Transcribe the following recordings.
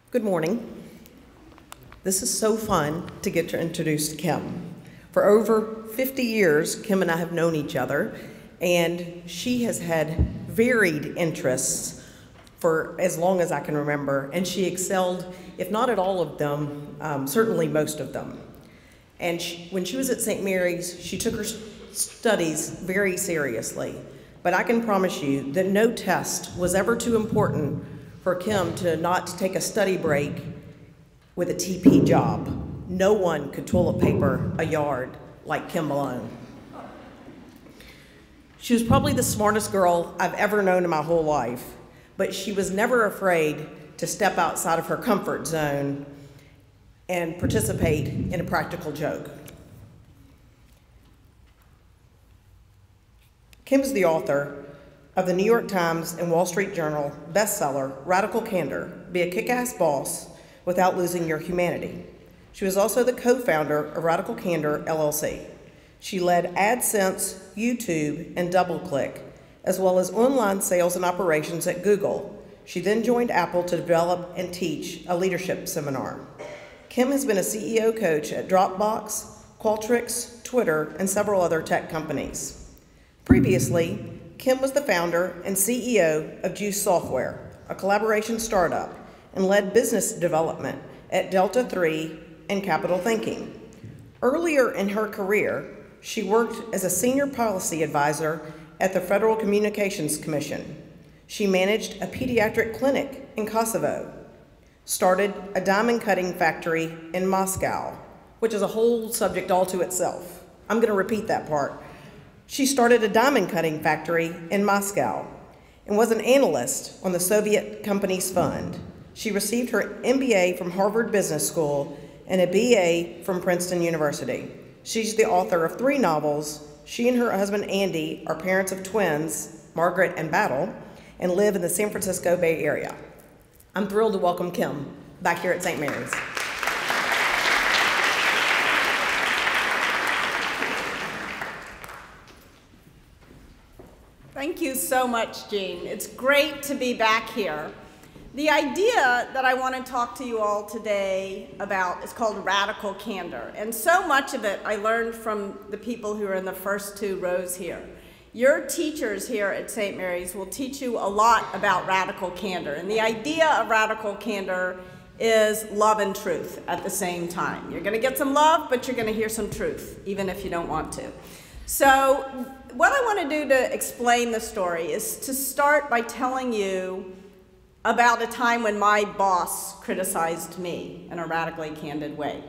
Good morning. This is so fun to get to introduce Kim. For over 50 years, Kim and I have known each other, and she has had varied interests for as long as I can remember, and she excelled, if not at all of them, certainly most of them. And when she was at St. Mary's, she took her studies very seriously. But I can promise you that no test was ever too important for Kim to not take a study break with a TP job. No one could toilet paper a yard like Kim Malone. She was probably the smartest girl I've ever known in my whole life, but she was never afraid to step outside of her comfort zone and participate in a practical joke. Kim is the author of the New York Times and Wall Street Journal bestseller, Radical Candor, Be a Kick-Ass Boss Without Losing Your Humanity. She was also the co-founder of Radical Candor, LLC. She led AdSense, YouTube, and DoubleClick, as well as online sales and operations at Google. She then joined Apple to develop and teach a leadership seminar. Kim has been a CEO coach at Dropbox, Qualtrics, Twitter, and several other tech companies. Previously, Kim was the founder and CEO of Juice Software, a collaboration startup, and led business development at Delta 3 and Capital Thinking. Earlier in her career, she worked as a senior policy advisor at the Federal Communications Commission. She managed a pediatric clinic in Kosovo, started a diamond cutting factory in Moscow, which is a whole subject all to itself. I'm going to repeat that part. She started a diamond cutting factory in Moscow and was an analyst on the Soviet Companies Fund. She received her MBA from Harvard Business School and a BA from Princeton University. She's the author of 3 novels. She and her husband Andy are parents of twins, Margaret and Battle, and live in the San Francisco Bay Area. I'm thrilled to welcome Kim back here at St. Mary's. Thank you so much, Jean. It's great to be back here. The idea that I want to talk to you all today about is called radical candor. And so much of it I learned from the people who are in the first 2 rows here. Your teachers here at St. Mary's will teach you a lot about radical candor. And the idea of radical candor is love and truth at the same time. You're going to get some love, but you're going to hear some truth, even if you don't want to. So what I want to do to explain the story is to start by telling you about a time when my boss criticized me in a radically candid way.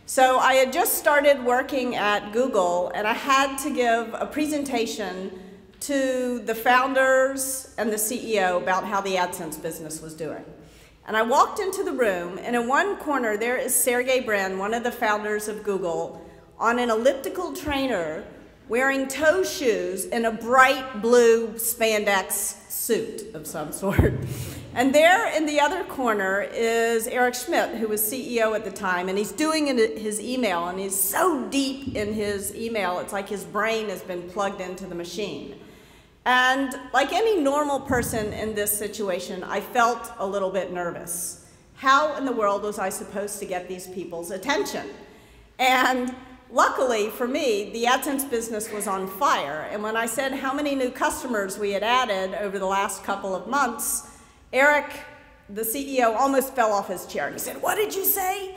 So I had just started working at Google, and I had to give a presentation to the founders and the CEO about how the AdSense business was doing. And I walked into the room, and in one corner there is Sergey Brin, one of the founders of Google, on an elliptical trainer wearing toe shoes and a bright blue spandex suit of some sort. And there in the other corner is Eric Schmidt, who was CEO at the time, and he's doing his email, and he's so deep in his email, it's like his brain has been plugged into the machine. And like any normal person in this situation, I felt a little bit nervous. How in the world was I supposed to get these people's attention? And luckily for me, the AdSense business was on fire, and when I said how many new customers we had added over the last couple of months, Eric, the CEO, almost fell off his chair. He said, "What did you say?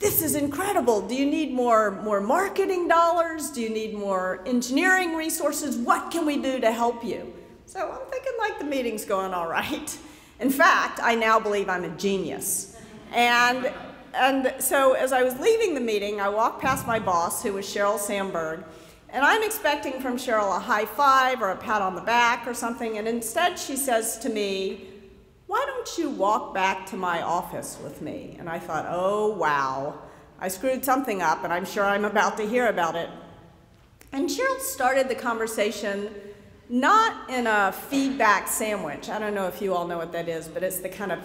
This is incredible. Do you need more marketing dollars? Do you need more engineering resources? What can we do to help you?" So I'm thinking like the meeting's going all right. In fact, I now believe I'm a genius. And so as I was leaving the meeting, I walked past my boss, who was Sheryl Sandberg, and I'm expecting from Sheryl a high five or a pat on the back or something, and instead she says to me, "Why don't you walk back to my office with me?" And I thought, oh wow, I screwed something up, and I'm sure I'm about to hear about it. And Sheryl started the conversation not in a feedback sandwich. I don't know if you all know what that is, but it's the kind of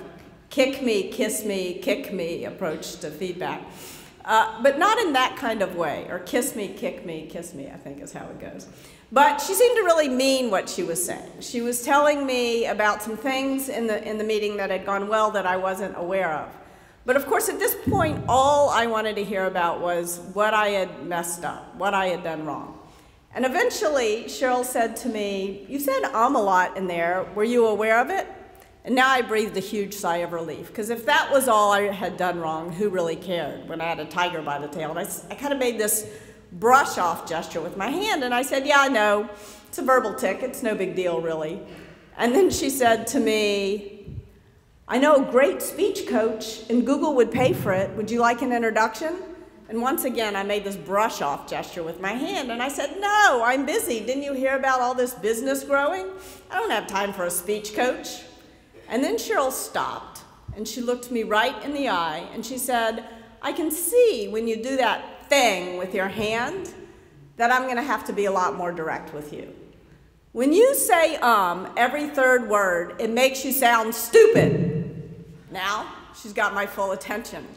kick me, kiss me, kick me approach to feedback. but not in that kind of way, or kiss me, kick me, kiss me, I think is how it goes. But she seemed to really mean what she was saying. She was telling me about some things in the meeting that had gone well that I wasn't aware of. But of course, at this point, all I wanted to hear about was what I had messed up, what I had done wrong. And eventually, Cheryl said to me, "You said a lot in there. Were you aware of it?" And now I breathed a huge sigh of relief, because if that was all I had done wrong, who really cared when I had a tiger by the tail? And I kind of made this brush-off gesture with my hand, and I said, "Yeah, I know. It's a verbal tic. It's no big deal, really." And then she said to me, "I know a great speech coach, and Google would pay for it. Would you like an introduction?" And once again, I made this brush-off gesture with my hand, and I said, "No, I'm busy. Didn't you hear about all this business growing? I don't have time for a speech coach." And then Cheryl stopped, and she looked me right in the eye, and she said, "I can see when you do that thing with your hand that I'm going to have to be a lot more direct with you. When you say every third word, it makes you sound stupid." Now, she's got my full attention.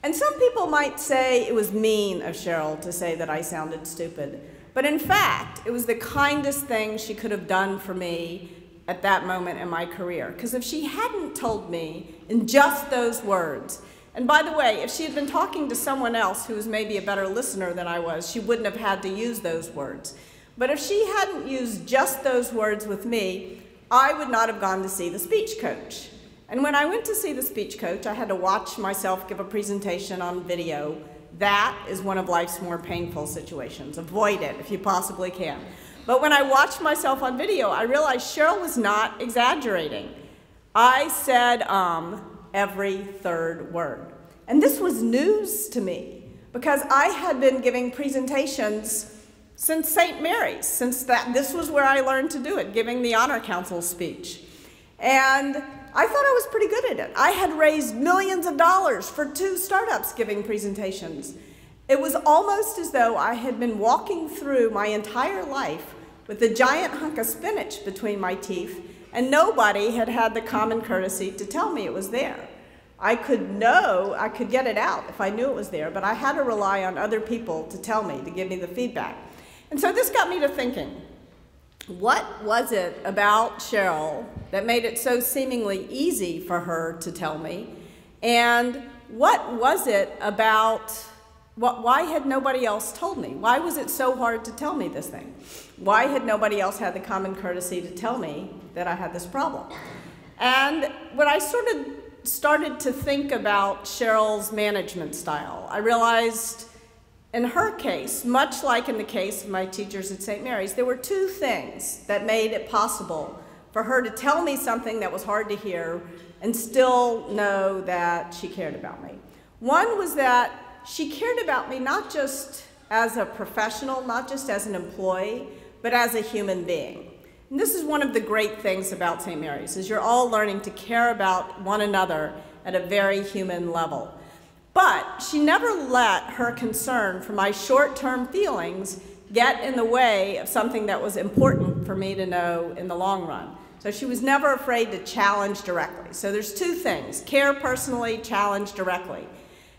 And some people might say it was mean of Cheryl to say that I sounded stupid. But in fact, it was the kindest thing she could have done for me at that moment in my career. Because if she hadn't told me in just those words, and by the way, if she had been talking to someone else who was maybe a better listener than I was, she wouldn't have had to use those words. But if she hadn't used just those words with me, I would not have gone to see the speech coach. And when I went to see the speech coach, I had to watch myself give a presentation on video. That is one of life's more painful situations. Avoid it if you possibly can. But when I watched myself on video, I realized Cheryl was not exaggerating. I said every third word. And this was news to me, because I had been giving presentations since St. Mary's, this was where I learned to do it, giving the Honor Council speech. And I thought I was pretty good at it. I had raised millions of dollars for 2 startups giving presentations. It was almost as though I had been walking through my entire life with a giant hunk of spinach between my teeth, and nobody had had the common courtesy to tell me it was there. I could get it out if I knew it was there, but I had to rely on other people to tell me, to give me the feedback. And so this got me to thinking, what was it about Cheryl that made it so seemingly easy for her to tell me? And what was it about, why had nobody else told me? Why was it so hard to tell me this thing? Why had nobody else had the common courtesy to tell me that I had this problem? And when I started to think about Cheryl's management style, I realized in her case, much like in the case of my teachers at St. Mary's, there were 2 things that made it possible for her to tell me something that was hard to hear and still know that she cared about me. One was that she cared about me not just as a professional, not just as an employee, but as a human being. And this is one of the great things about St. Mary's, is you're all learning to care about one another at a very human level. But she never let her concern for my short-term feelings get in the way of something that was important for me to know in the long run. So she was never afraid to challenge directly. So there's 2 things: care personally, challenge directly.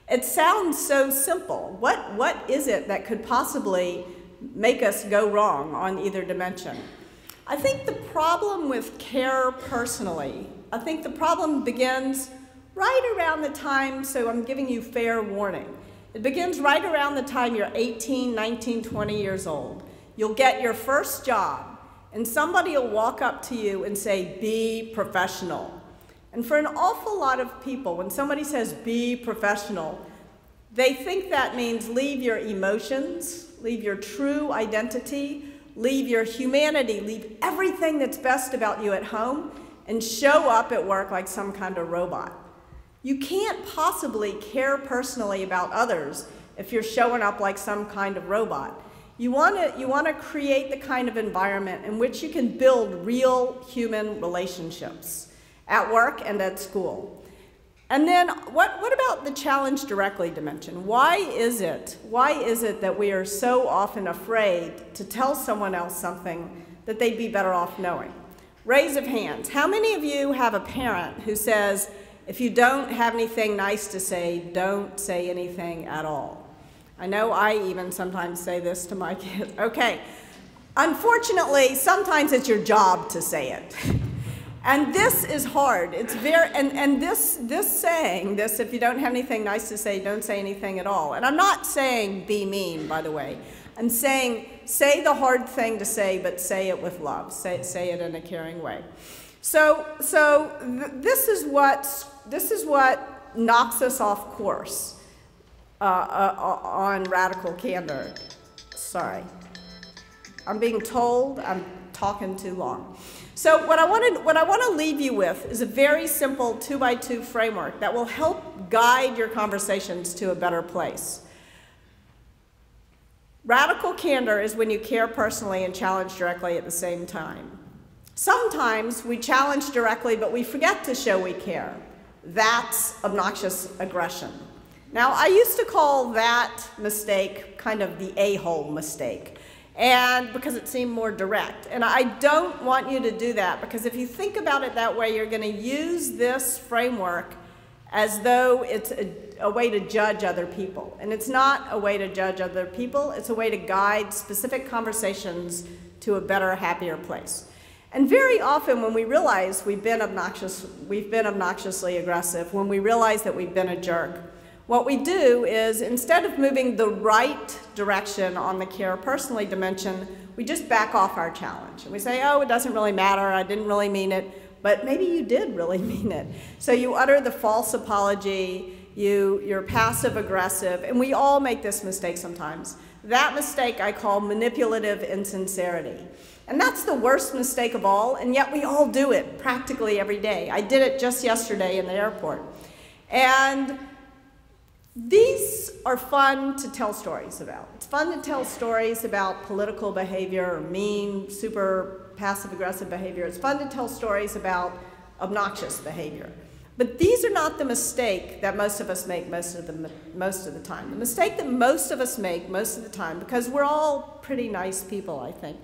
It sounds so simple. What is it that could possibly make us go wrong on either dimension? I think the problem with care personally, I think the problem begins right around the time, so I'm giving you fair warning. It begins right around the time you're 18, 19, 20 years old. You'll get your first job, and somebody will walk up to you and say, "Be professional." And for an awful lot of people, when somebody says, "Be professional," they think that means leave your emotions, leave your true identity, leave your humanity, leave everything that's best about you at home, and show up at work like some kind of robot. You can't possibly care personally about others if you're showing up like some kind of robot. You want to create the kind of environment in which you can build real human relationships at work and at school. And then what about the challenge directly dimension? Why is it that we are so often afraid to tell someone else something that they'd be better off knowing? Raise of hands. How many of you have a parent who says, If you don't have anything nice to say, don't say anything at all. I know I even sometimes say this to my kids. Okay. Unfortunately, sometimes it's your job to say it. And this is hard. It's very, and this saying, if you don't have anything nice to say, don't say anything at all. And I'm not saying be mean, by the way. I'm saying say the hard thing to say, but say it with love. Say it in a caring way. So this is what knocks us off course on radical candor. Sorry. I'm being told I'm talking too long. So what I want to leave you with is a very simple 2x2 framework that will help guide your conversations to a better place. Radical candor is when you care personally and challenge directly at the same time. Sometimes we challenge directly, but we forget to show we care. That's obnoxious aggression. Now, I used to call that mistake kind of the a-hole mistake, and because it seemed more direct. And I don't want you to do that, because if you think about it that way, you're going to use this framework as though it's a way to judge other people. And it's not a way to judge other people. It's a way to guide specific conversations to a better, happier place. And very often when we realize we've been obnoxiously aggressive, when we realize that we've been a jerk, what we do is, instead of moving the right direction on the care personally dimension, we just back off our challenge. And we say, oh, it doesn't really matter, I didn't really mean it, but maybe you did really mean it. So you utter the false apology, you're passive aggressive, and we all make this mistake sometimes. That mistake I call manipulative insincerity. And that's the worst mistake of all, and yet we all do it practically every day. I did it just yesterday in the airport. And these are fun to tell stories about. It's fun to tell stories about political behavior or mean, super passive-aggressive behavior. It's fun to tell stories about obnoxious behavior. But these are not the mistake that most of us make most of the time. The mistake that most of us make most of the time, because we're all pretty nice people, I think,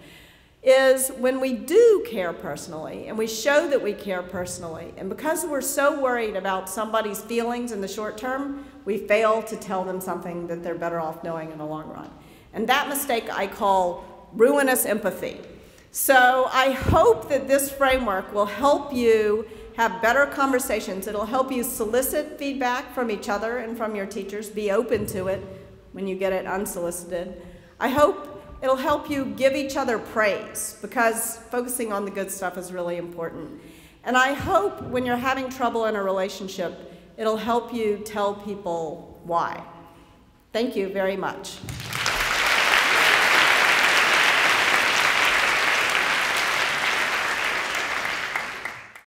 is when we do care personally, and we show that we care personally, and because we're so worried about somebody's feelings in the short term, we fail to tell them something that they're better off knowing in the long run. And that mistake I call ruinous empathy. So I hope that this framework will help you have better conversations. It'll help you solicit feedback from each other and from your teachers. Be open to it when you get it unsolicited. I hope it'll help you give each other praise, because focusing on the good stuff is really important. And I hope when you're having trouble in a relationship, it'll help you tell people why. Thank you very much.